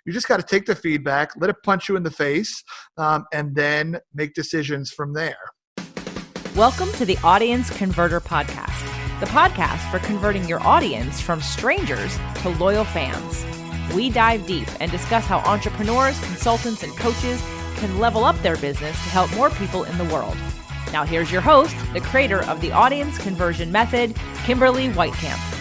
You just got to take the feedback, let it punch you in the face, and then make decisions from there. Welcome to the Audience Converter Podcast, the podcast for converting your audience from strangers to loyal fans. We dive deep and discuss how entrepreneurs, consultants, and coaches can level up their business to help more people in the world. Now here's your host, the creator of the Audience Conversion Method, Kimberly Whitecamp.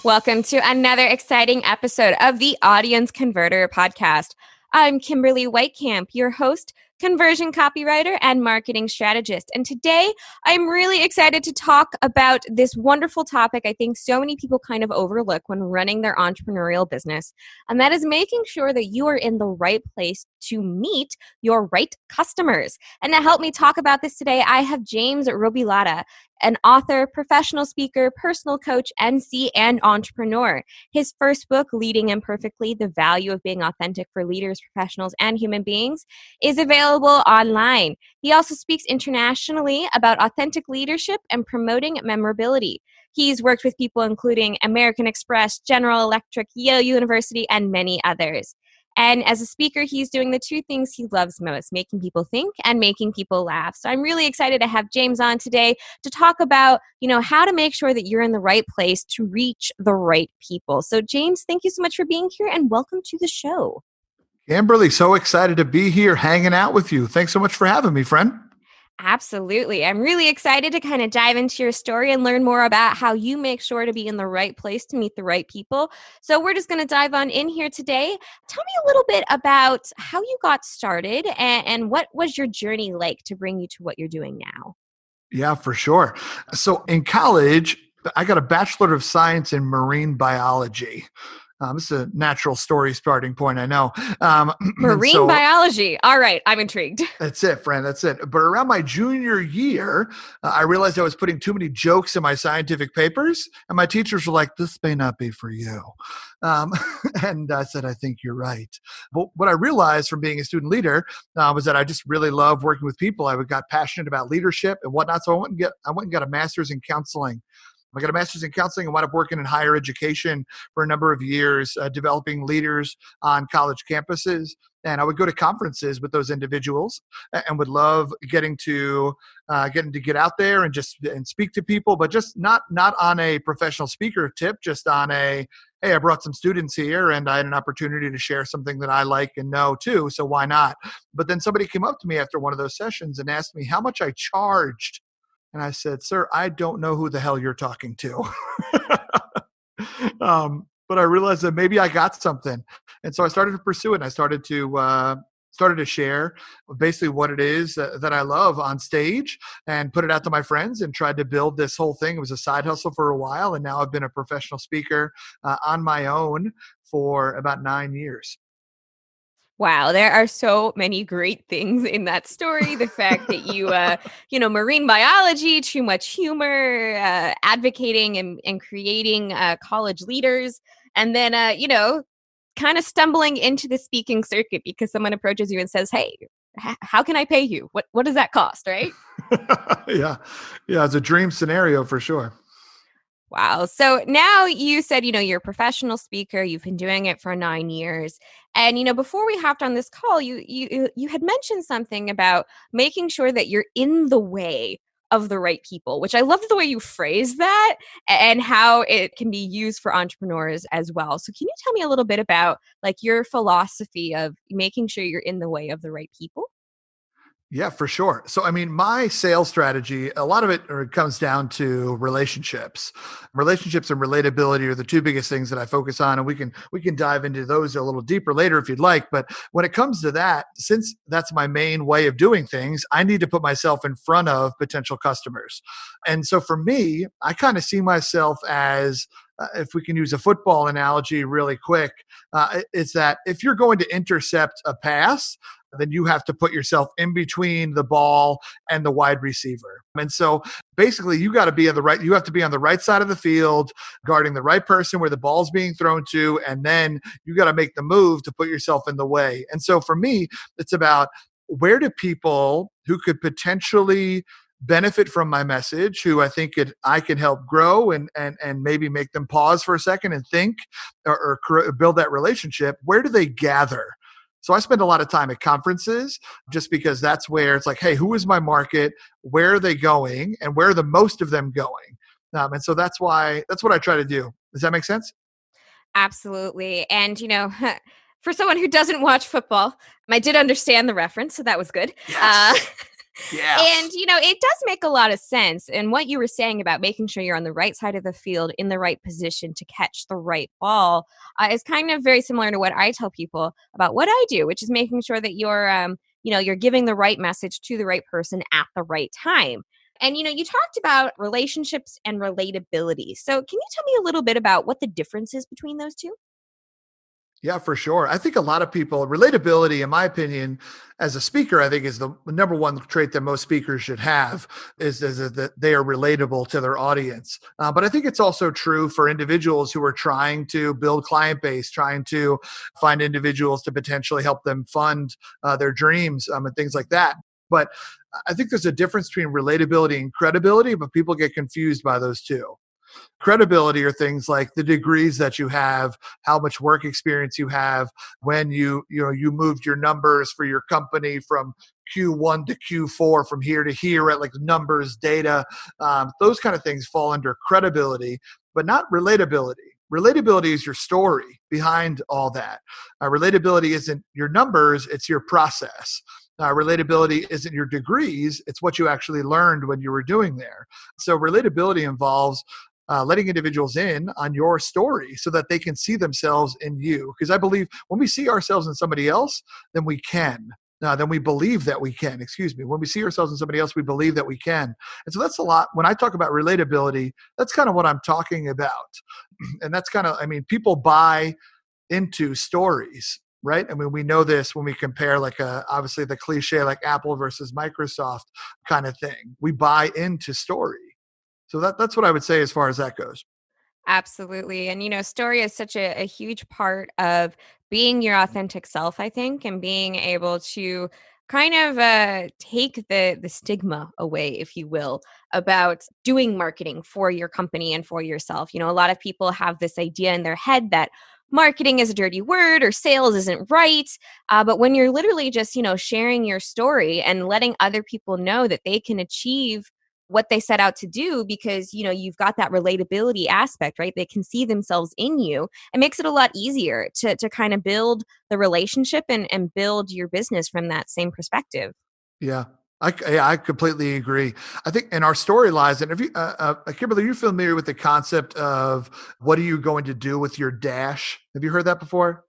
Welcome to another exciting episode of the Audience Converter Podcast. I'm Kimberly Whitecamp, your host, conversion copywriter, and marketing strategist. And today, I'm really excited to talk about this wonderful topic I think so many people kind of overlook when running their entrepreneurial business, and that is making sure that you are in the right place to meet your right customers. And to help me talk about this today, I have James Robilotta, an author, professional speaker, personal coach, MC, and entrepreneur. His first book, Leading Imperfectly, The Value of Being Authentic for Leaders, Professionals, and Human Beings, is available online. He also speaks internationally about authentic leadership and promoting memorability. He's worked with people including American Express, General Electric, Yale University, and many others. And as a speaker, he's doing the two things he loves most, making people think and making people laugh. So I'm really excited to have James on today to talk about, how to make sure that you're in the right place to reach the right people. So James, thank you so much for being here and welcome to the show. Kimberly, so excited to be here hanging out with you. Thanks so much for having me, friend. Absolutely. I'm really excited to kind of dive into your story and learn more about how you make sure to be in the right place to meet the right people. So we're just going to dive on in here today. Tell me a little bit about how you got started and what was your journey like to bring you to what you're doing now? Yeah, for sure. So in college, I got a Bachelor of Science in Marine Biology. This is a natural story starting point, I know. Marine biology. All right. I'm intrigued. That's it, friend. That's it. But around my junior year, I realized I was putting too many jokes in my scientific papers. And my teachers were like, this may not be for you. And I said, I think you're right. But what I realized from being a student leader was that I just really love working with people. I got passionate about leadership and whatnot. So I went and got a master's in counseling. I got a master's in counseling and wound up working in higher education for a number of years, developing leaders on college campuses. And I would go to conferences with those individuals and would love getting to get out there and speak to people, but just not on a professional speaker tip, just on a, hey, I brought some students here and I had an opportunity to share something that I like and know too, so why not? But then somebody came up to me after one of those sessions and asked me how much I charged. And I said, sir, I don't know who the hell you're talking to. But I realized that maybe I got something. And so I started to pursue it. And I started to share basically what it is that I love on stage and put it out to my friends and tried to build this whole thing. It was a side hustle for a while. And now I've been a professional speaker on my own for about 9 years. Wow, there are so many great things in that story. The fact that you, marine biology, too much humor, advocating and creating college leaders, and then, kind of stumbling into the speaking circuit because someone approaches you and says, hey, how can I pay you? What does that cost, right? Yeah, it's a dream scenario for sure. Wow. So now you said, you're a professional speaker. You've been doing it for 9 years. And, before we hopped on this call, you had mentioned something about making sure that you're in the way of the right people, which I love the way you phrase that and how it can be used for entrepreneurs as well. So can you tell me a little bit about your philosophy of making sure you're in the way of the right people? Yeah, for sure. So, my sales strategy, a lot of it comes down to relationships. Relationships and relatability are the two biggest things that I focus on. And we can dive into those a little deeper later if you'd like. But when it comes to that, since that's my main way of doing things, I need to put myself in front of potential customers. And so for me, I kind of see myself as, if we can use a football analogy really quick, it's that if you're going to intercept a pass, then you have to put yourself in between the ball and the wide receiver. And so basically you have to be on the right side of the field, guarding the right person where the ball's being thrown to, and then you got to make the move to put yourself in the way. And so for me, it's about where do people who could potentially benefit from my message, who I think I can help grow and maybe make them pause for a second and think, or build that relationship, where do they gather? So I spend a lot of time at conferences, just because that's where it's like, hey, who is my market? Where are they going? And where are the most of them going? And so that's what I try to do. Does that make sense? Absolutely. And, for someone who doesn't watch football, I did understand the reference, so that was good. Yes. Yes. And, it does make a lot of sense. And what you were saying about making sure you're on the right side of the field in the right position to catch the right ball is kind of very similar to what I tell people about what I do, which is making sure that you're giving the right message to the right person at the right time. And, you talked about relationships and relatability. So can you tell me a little bit about what the difference is between those two? Yeah, for sure. I think a lot of people, relatability, in my opinion, as a speaker, I think is the number one trait that most speakers should have, is that they are relatable to their audience. But I think it's also true for individuals who are trying to build client base, trying to find individuals to potentially help them fund their dreams, and things like that. But I think there's a difference between relatability and credibility, but people get confused by those two. Credibility are things like the degrees that you have, how much work experience you have, when you moved your numbers for your company from Q1 to Q4, from here to here, at like numbers, data. Those kind of things fall under credibility, but not relatability. Relatability is your story behind all that. Relatability isn't your numbers, it's your process. Relatability isn't your degrees, it's what you actually learned when you were doing there. So relatability involves letting individuals in on your story so that they can see themselves in you. Because I believe when we see ourselves in somebody else, then we can. Then we believe that we can, When we see ourselves in somebody else, we believe that we can. And so that's a lot. When I talk about relatability, that's kind of what I'm talking about. And that's people buy into stories, right? I mean, we know this when we compare, like, obviously the cliche, like Apple versus Microsoft kind of thing. We buy into story. So that's what I would say as far as that goes. Absolutely. And, story is such a huge part of being your authentic self, I think, and being able to kind of take the stigma away, if you will, about doing marketing for your company and for yourself. A lot of people have this idea in their head that marketing is a dirty word or sales isn't right. But when you're literally just, sharing your story and letting other people know that they can achieve what they set out to do, because you've got that relatability aspect, right? They can see themselves in you. It makes it a lot easier to kind of build the relationship and build your business from that same perspective. Yeah. I completely agree. I think in our story lies, and if you, Kimberly, you're familiar with the concept of what are you going to do with your dash? Have you heard that before?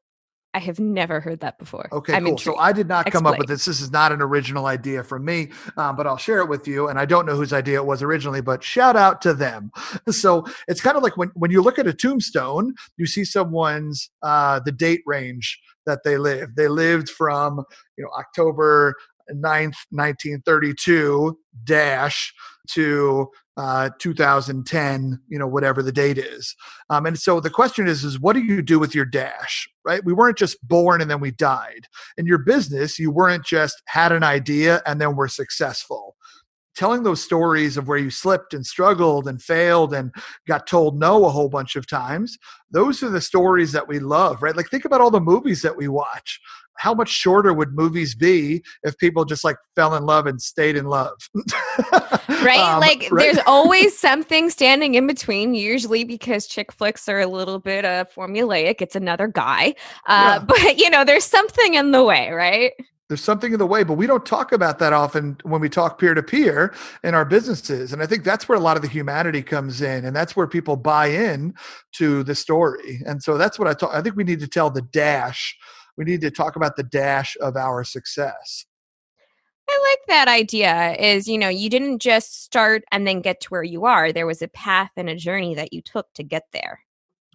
I have never heard that before. Okay, I'm cool. So intrigued. I did not come up Explain. with this. This is not an original idea from me, but I'll share it with you. And I don't know whose idea it was originally, but shout out to them. So it's kind of like when you look at a tombstone, you see someone's the date range that they lived. They lived from October 9th, 1932 dash to 2010, whatever the date is. And so the question is what do you do with your dash, right? We weren't just born and then we died. In your business, you weren't just had an idea and then were successful. Telling those stories of where you slipped and struggled and failed and got told no a whole bunch of times, those are the stories that we love, right? Like, think about all the movies that we watch. How much shorter would movies be if people just like fell in love and stayed in love? Right? Right? There's always something standing in between, usually because chick flicks are a little bit formulaic. It's another guy. Yeah. But, there's something in the way, right? There's something in the way, but we don't talk about that often when we talk peer to peer in our businesses. And I think that's where a lot of the humanity comes in. And that's where people buy in to the story. And so that's what I think we need to tell the dash. We need to talk about the dash of our success. I like that idea is, you didn't just start and then get to where you are. There was a path and a journey that you took to get there.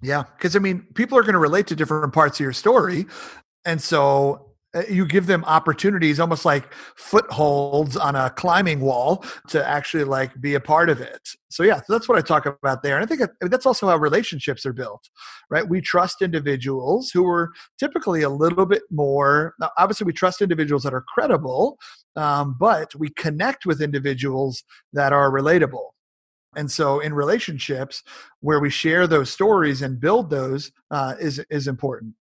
Yeah. Because people are going to relate to different parts of your story. And so You give them opportunities, almost like footholds on a climbing wall, to actually like be a part of it. So yeah, that's what I talk about there. And I think that's also how relationships are built, right? We trust individuals who are typically a little bit more, now, obviously we trust individuals that are credible, but we connect with individuals that are relatable. And so in relationships where we share those stories and build those is important.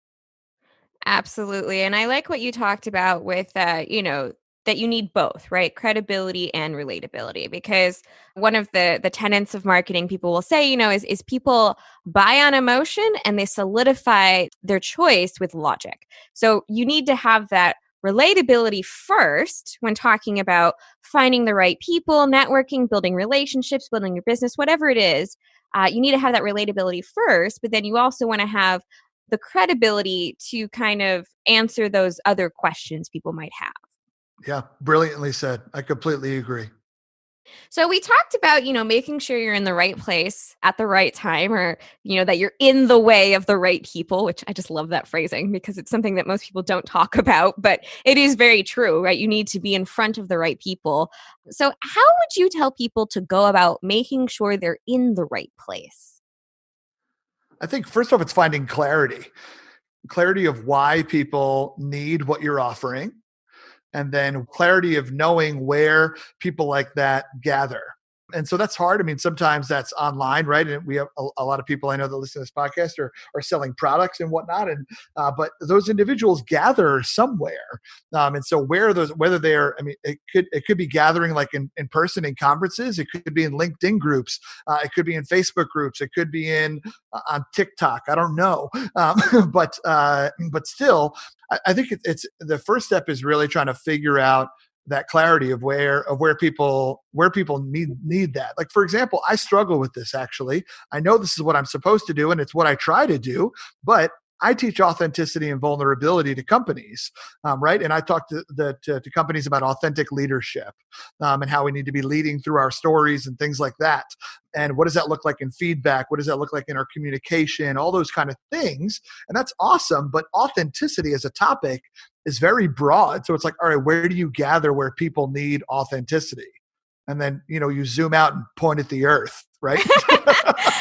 Absolutely. And I like what you talked about with, that you need both, right? Credibility and relatability. Because one of the tenets of marketing people will say, is people buy on emotion and they solidify their choice with logic. So you need to have that relatability first when talking about finding the right people, networking, building relationships, building your business, whatever it is. You need to have that relatability first, but then you also want to have the credibility to kind of answer those other questions people might have. Yeah, brilliantly said. I completely agree. So we talked about, making sure you're in the right place at the right time, or, that you're in the way of the right people, which I just love that phrasing because it's something that most people don't talk about, but it is very true, right? You need to be in front of the right people. So how would you tell people to go about making sure they're in the right place? I think first off, it's finding clarity of why people need what you're offering, and then clarity of knowing where people like that gather. And so that's hard. I mean, sometimes that's online, right? And we have a lot of people I know that listen to this podcast are selling products and whatnot. And but those individuals gather somewhere. And so where are those? Whether they're, I mean, it could be gathering like in person in conferences. It could be in LinkedIn groups. It could be in Facebook groups. It could be in on TikTok. I don't know, but still, I think it's the first step is really trying to figure out that clarity of where people need that. Like for example, I struggle with this actually. I know this is what I'm supposed to do and it's what I try to do, but I teach authenticity and vulnerability to companies, right? And I talk to companies about authentic leadership, and how we need to be leading through our stories and things like that. And what does that look like in feedback? What does that look like in our communication? All those kind of things. And that's awesome. But authenticity as a topic is very broad. So it's like, all right, where do you gather where people need authenticity? And then, you zoom out and point at the earth, right?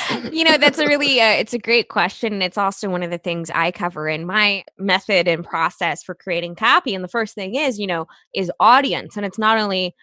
That's a really, it's a great question. And it's also one of the things I cover in my method and process for creating copy. And the first thing is audience. And it's not only,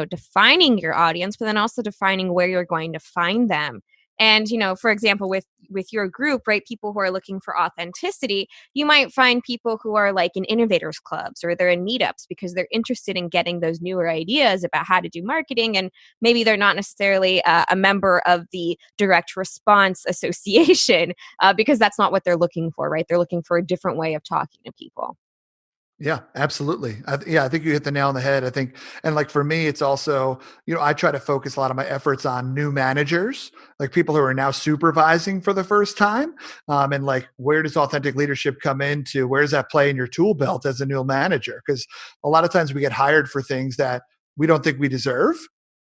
defining your audience, but then also defining where you're going to find them. And, for example, with your group, right, people who are looking for authenticity, you might find people who are like in innovators clubs or they're in meetups because they're interested in getting those newer ideas about how to do marketing. And maybe they're not necessarily a member of the direct response association because that's not what they're looking for, right? They're looking for a different way of talking to people. Yeah, absolutely. I think you hit the nail on the head. I think, and like for me, it's also, I try to focus a lot of my efforts on new managers, like people who are now supervising for the first time. And like, where does authentic leadership come into? Where does that play in your tool belt as a new manager? Because a lot of times we get hired for things that we don't think we deserve.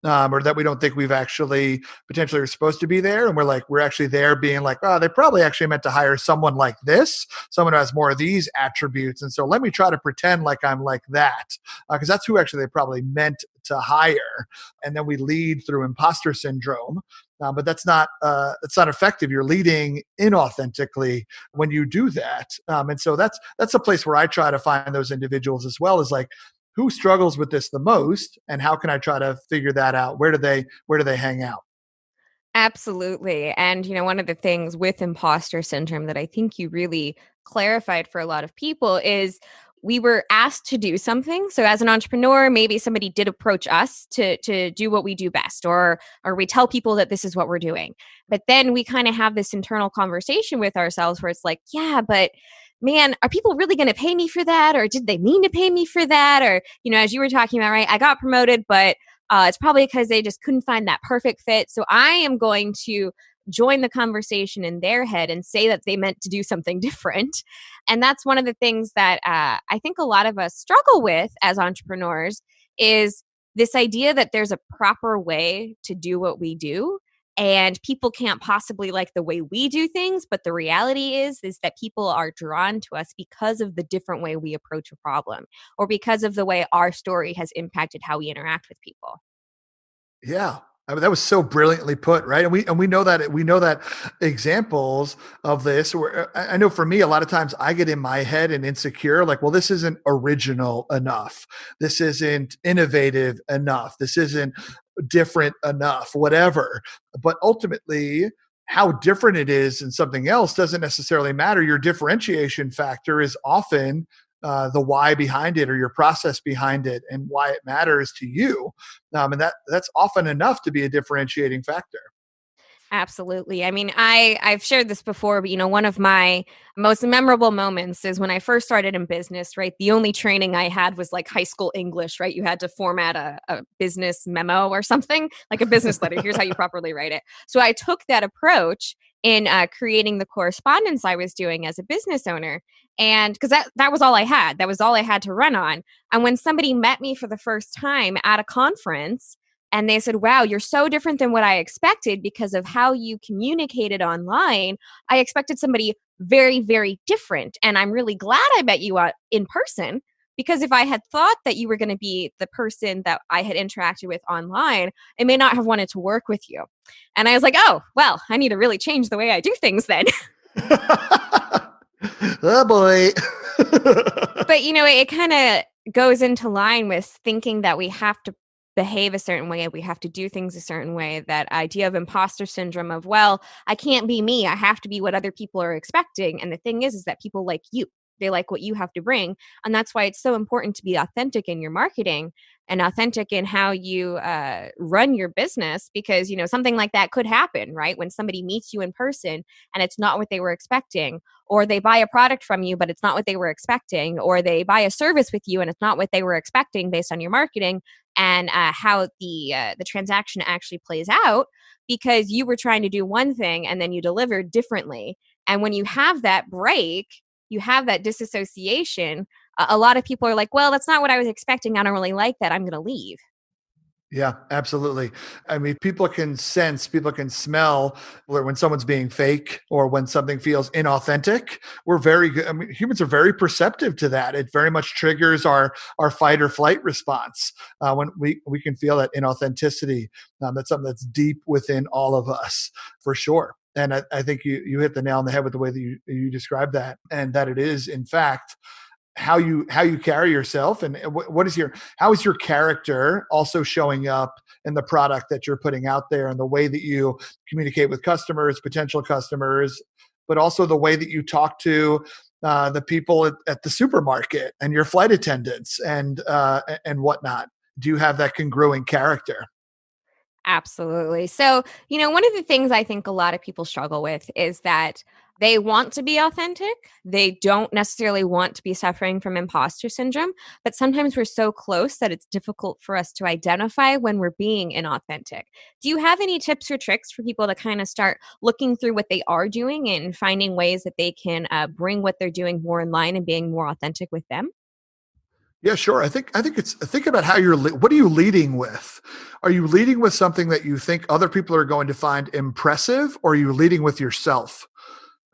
Or that we don't think we've actually potentially are supposed to be there. And we're actually there being like, oh, they probably actually meant to hire someone like this, someone who has more of these attributes. And so let me try to pretend like I'm like that, because that's who actually they probably meant to hire. And then we lead through imposter syndrome. But that's not effective. You're leading inauthentically when you do that. And so that's a place where I try to find those individuals as well, as like, who struggles with this the most and how can I try to figure that out? Where do they hang out? Absolutely. And, one of the things with imposter syndrome that I think you really clarified for a lot of people is we were asked to do something. So as an entrepreneur, maybe somebody did approach us to do what we do best, or we tell people that this is what we're doing. But then we kind of have this internal conversation with ourselves where it's like, yeah, but man, are people really going to pay me for that? Or did they mean to pay me for that? Or, as you were talking about, right, I got promoted, but it's probably because they just couldn't find that perfect fit. So I am going to join the conversation in their head and say that they meant to do something different. And that's one of the things that I think a lot of us struggle with as entrepreneurs is this idea that there's a proper way to do what we do. and people can't possibly like the way we do things, but the reality is that people are drawn to us because of the different way we approach a problem, or because of the way our story has impacted how we interact with people. Yeah. I mean, that was so brilliantly put, right? And we know that examples of this where I know for me, a lot of times I get in my head and insecure, like, well, this isn't original enough. This isn't innovative enough. This isn't different enough, whatever. But ultimately, how different it is in something else doesn't necessarily matter. Your differentiation factor is often the why behind it or your process behind it and why it matters to you. And that's often enough to be a differentiating factor. Absolutely. I mean, I've shared this before, but one of my most memorable moments is when I first started in business, right? The only training I had was like high school English, right? You had to format a business memo or something, like a business letter. Here's how you properly write it. So I took that approach in creating the correspondence I was doing as a business owner. And because that was all I had, that was all I had to run on. And when somebody met me for the first time at a conference, and they said, wow, you're so different than what I expected because of how you communicated online. I expected somebody very, very different. And I'm really glad I met you in person, because if I had thought that you were going to be the person that I had interacted with online, I may not have wanted to work with you. And I was like, oh, well, I need to really change the way I do things then. Oh boy. But, it kind of goes into line with thinking that we have to behave a certain way, we have to do things a certain way. That idea of imposter syndrome of, well, I can't be me, I have to be what other people are expecting. And the thing is that people like you, they like what you have to bring. And that's why it's so important to be authentic in your marketing and authentic in how you run your business, because something like that could happen, right? When somebody meets you in person and it's not what they were expecting, or they buy a product from you but it's not what they were expecting, or they buy a service with you and it's not what they were expecting based on your marketing and how the transaction actually plays out, because you were trying to do one thing and then you delivered differently. And when you have that break, you have that disassociation, a lot of people are like, well, that's not what I was expecting, I don't really like that, I'm going to leave. Yeah, absolutely. I mean, people can sense, people can smell when someone's being fake or when something feels inauthentic. We're very good. I mean, humans are very perceptive to that. It very much triggers our fight or flight response when we can feel that inauthenticity. That's something that's deep within all of us, for sure. And I think you hit the nail on the head with the way that you described that, and that it is, in fact, how you carry yourself, and how is your character also showing up in the product that you're putting out there, and the way that you communicate with customers, potential customers, but also the way that you talk to the people at the supermarket and your flight attendants and whatnot. Do you have that congruent character? Absolutely. So, one of the things I think a lot of people struggle with is that they want to be authentic. They don't necessarily want to be suffering from imposter syndrome, but sometimes we're so close that it's difficult for us to identify when we're being inauthentic. Do you have any tips or tricks for people to kind of start looking through what they are doing and finding ways that they can bring what they're doing more in line and being more authentic with them? Yeah, sure. Think about how what are you leading with? Are you leading with something that you think other people are going to find impressive, or are you leading with yourself?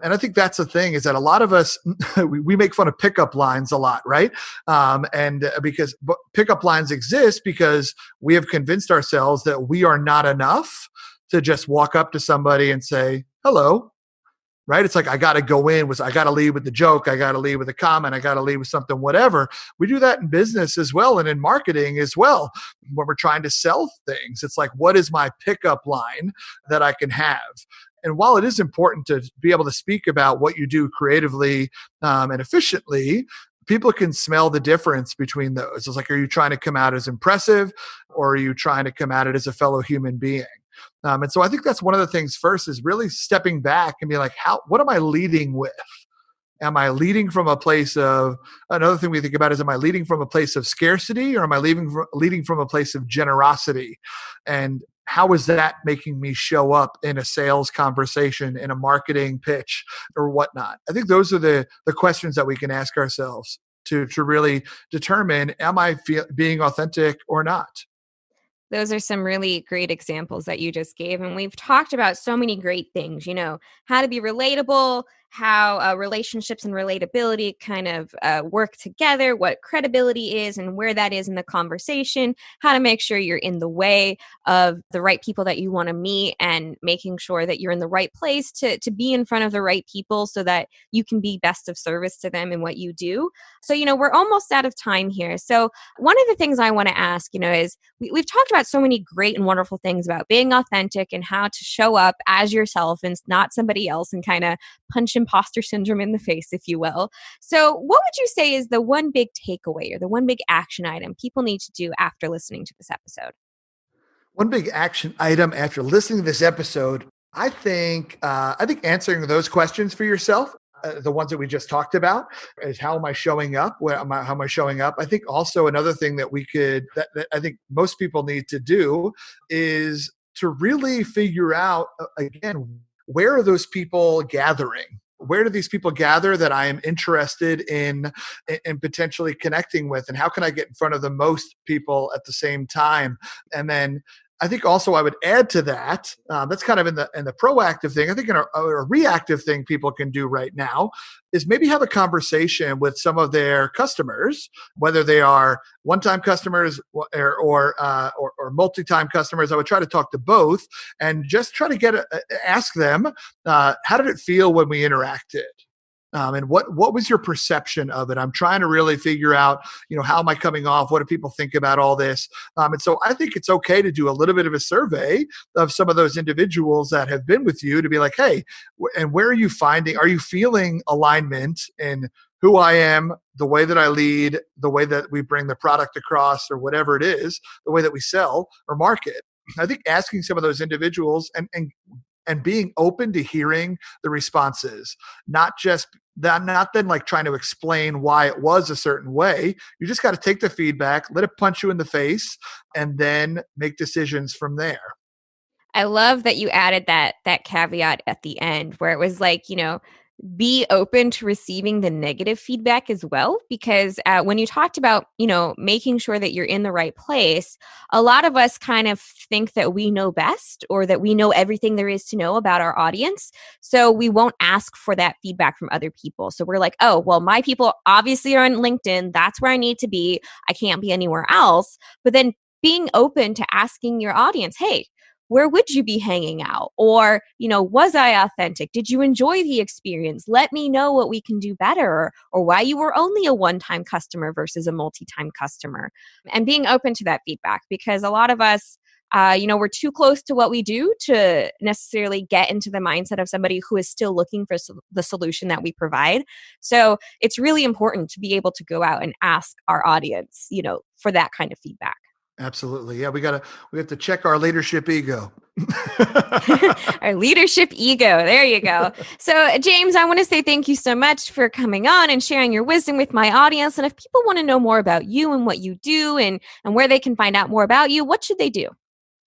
And I think that's the thing, is that a lot of us, we make fun of pickup lines a lot, right? And because pickup lines exist because we have convinced ourselves that we are not enough to just walk up to somebody and say, hello, right? It's like, I got to go in with, I got to lead with the joke. I got to lead with a comment. I got to lead with something, whatever. We do that in business as well. And in marketing as well. When we're trying to sell things, it's like, what is my pickup line that I can have? And while it is important to be able to speak about what you do creatively and efficiently, people can smell the difference between those. It's like, are you trying to come out as impressive, or are you trying to come at it as a fellow human being? And so I think that's one of the things first, is really stepping back and be like, what am I leading with? Am I leading from a place of, another thing we think about is, am I leading from a place of scarcity, or am I leading from a place of generosity? And how is that making me show up in a sales conversation, in a marketing pitch, or whatnot? I think those are the questions that we can ask ourselves to really determine, am I being authentic or not? Those are some really great examples that you just gave. And we've talked about so many great things, how to be relatable, how relationships and relatability kind of work together, what credibility is and where that is in the conversation, how to make sure you're in the way of the right people that you want to meet, and making sure that you're in the right place to be in front of the right people so that you can be best of service to them in what you do. So, we're almost out of time here. So one of the things I want to ask, is we've talked about so many great and wonderful things about being authentic and how to show up as yourself and not somebody else, and kind of punch imposter syndrome in the face, if you will. So what would you say is the one big takeaway or the one big action item people need to do after listening to this episode? One big action item after listening to this episode, I think answering those questions for yourself, the ones that we just talked about, is how am I showing up? How am I showing up? I think also another thing that that I think most people need to do is to really figure out, again, where are those people gathering? Where do these people gather that I am interested in potentially connecting with? And how can I get in front of the most people at the same time? And then I think also I would add to that, that's kind of in the proactive thing. I think a reactive thing people can do right now is maybe have a conversation with some of their customers, whether they are one-time customers or multi-time customers. I would try to talk to both and just try to ask them, how did it feel when we interacted? And what was your perception of it? I'm trying to really figure out, how am I coming off? What do people think about all this? And so I think it's okay to do a little bit of a survey of some of those individuals that have been with you to be like, hey, and where are you feeling alignment in who I am, the way that I lead, the way that we bring the product across, or whatever it is, the way that we sell or market? I think asking some of those individuals and being open to hearing the responses, not then like trying to explain why it was a certain way. You just got to take the feedback, let it punch you in the face, and then make decisions from there. I love that you added that caveat at the end where it was like, be open to receiving the negative feedback as well. Because when you talked about, making sure that you're in the right place, a lot of us kind of think that we know best or that we know everything there is to know about our audience. So we won't ask for that feedback from other people. So we're like, oh, well, my people obviously are on LinkedIn. That's where I need to be. I can't be anywhere else. But then being open to asking your audience, hey, where would you be hanging out? Or, was I authentic? Did you enjoy the experience? Let me know what we can do better, or why you were only a one-time customer versus a multi-time customer. And being open to that feedback, because a lot of us, we're too close to what we do to necessarily get into the mindset of somebody who is still looking for the solution that we provide. So it's really important to be able to go out and ask our audience, for that kind of feedback. Absolutely. Yeah, we have to check our leadership ego. Our leadership ego. There you go. So, James, I want to say thank you so much for coming on and sharing your wisdom with my audience. And if people want to know more about you and what you do and where they can find out more about you, what should they do?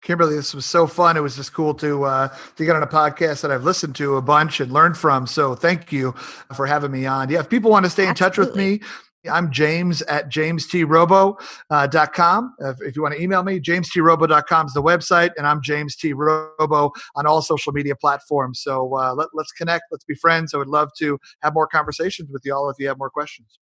Kimberly, this was so fun. It was just cool to get on a podcast that I've listened to a bunch and learned from. So thank you for having me on. Yeah, if people want to stay in touch with me, I'm James at jamestrubo.com. If you want to email me, jamestrubo.com is the website, and I'm James T. Robo on all social media platforms. So let's connect. Let's be friends. I would love to have more conversations with you all if you have more questions.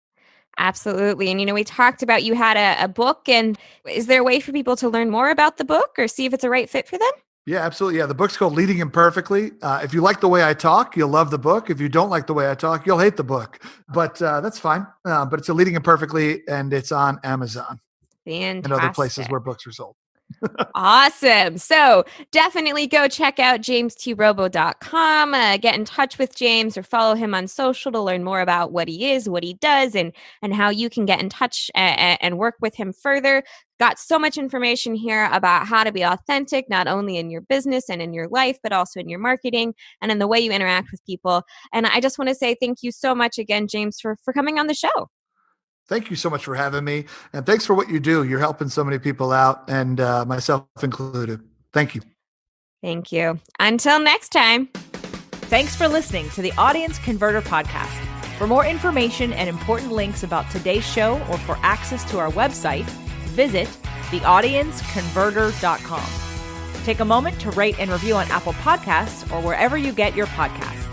Absolutely. And, we talked about you had a book, and is there a way for people to learn more about the book or see if it's a right fit for them? Yeah, absolutely. Yeah, the book's called Leading Imperfectly. If you like the way I talk, you'll love the book. If you don't like the way I talk, you'll hate the book. But that's fine. But it's a Leading Imperfectly, and it's on Amazon. Fantastic. And other places where books are sold. Awesome. So definitely go check out jamestrubo.com, get in touch with James or follow him on social to learn more about what he is, what he does, and how you can get in touch and work with him further. Got so much information here about how to be authentic, not only in your business and in your life, but also in your marketing and in the way you interact with people. And I just want to say thank you so much again, James, for coming on the show. Thank you so much for having me. And thanks for what you do. You're helping so many people out, and myself included. Thank you. Thank you. Until next time. Thanks for listening to the Audience Converter Podcast. For more information and important links about today's show or for access to our website, visit theaudienceconverter.com. Take a moment to rate and review on Apple Podcasts or wherever you get your podcasts.